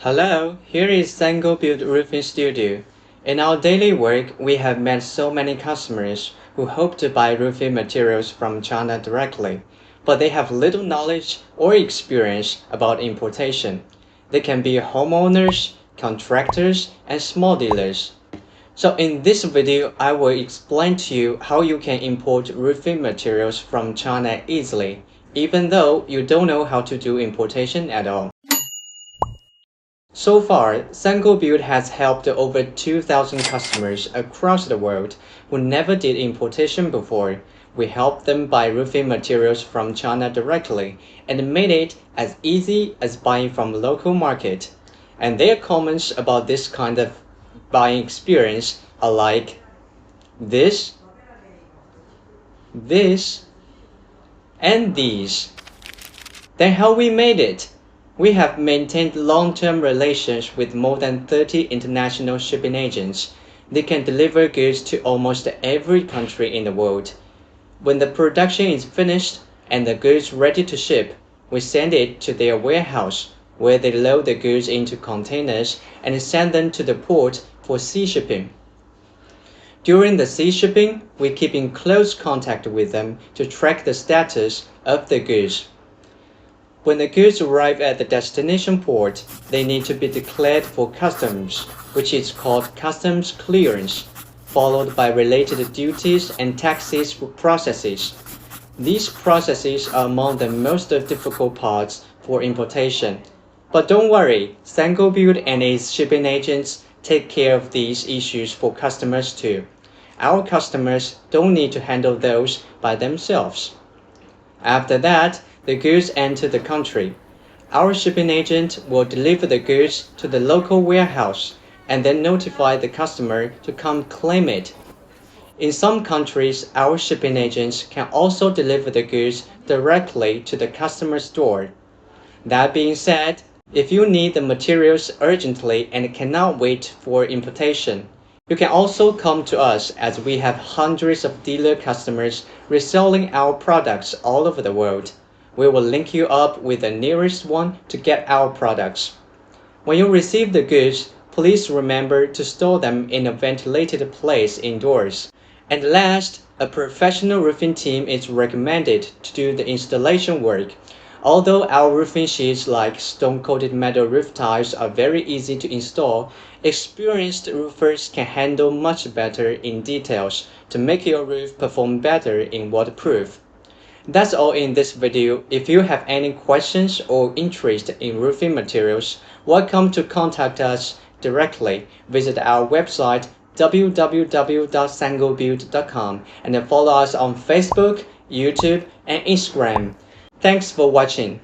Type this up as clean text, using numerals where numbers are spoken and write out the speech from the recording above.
Hello, here is Senko Build Roofing Studio. In our daily work, we have met so many customers who hope to buy roofing materials from China directly, but they have little knowledge or experience about importation. They can be homeowners, contractors, and small dealers. So in this video, I will explain to you how you can import roofing materials from China easily, even though you don't know how to do importation at all. So far, Senko Build has helped over 2,000 customers across the world who never did importation before. We helped them buy roofing materials from China directly and made it as easy as buying from local market. And their comments about this kind of buying experience are like this, and these. Then how we made it? We have maintained long-term relations with more than 30 international shipping agents. They can deliver goods to almost every country in the world. When the production is finished and the goods ready to ship, we send it to their warehouse, where they load the goods into containers and send them to the port for sea shipping. During the sea shipping, we keep in close contact with them to track the status of the goods. When the goods arrive at the destination port, they need to be declared for customs, which is called customs clearance, followed by related duties and taxes processes. These processes are among the most difficult parts for importation. But don't worry, Senko Build and its shipping agents take care of these issues for customers too. Our customers don't need to handle those by themselves. After that, the goods enter the country. Our shipping agent will deliver the goods to the local warehouse and then notify the customer to come claim it. In some countries, our shipping agents can also deliver the goods directly to the customer's door. That being said, if you need the materials urgently and cannot wait for importation, you can also come to us, as we have hundreds of dealer customers reselling our products all over the world. We will link you up with the nearest one to get our products. When you receive the goods, please remember to store them in a ventilated place indoors. And last, a professional roofing team is recommended to do the installation work. Although our roofing sheets like stone-coated metal roof tiles are very easy to install, experienced roofers can handle much better in details to make your roof perform better in waterproof. That's all in this video. If you have any questions or interest in roofing materials, welcome to contact us directly. Visit our website www.senkobuild.com and follow us on Facebook, YouTube, and Instagram. Thanks for watching.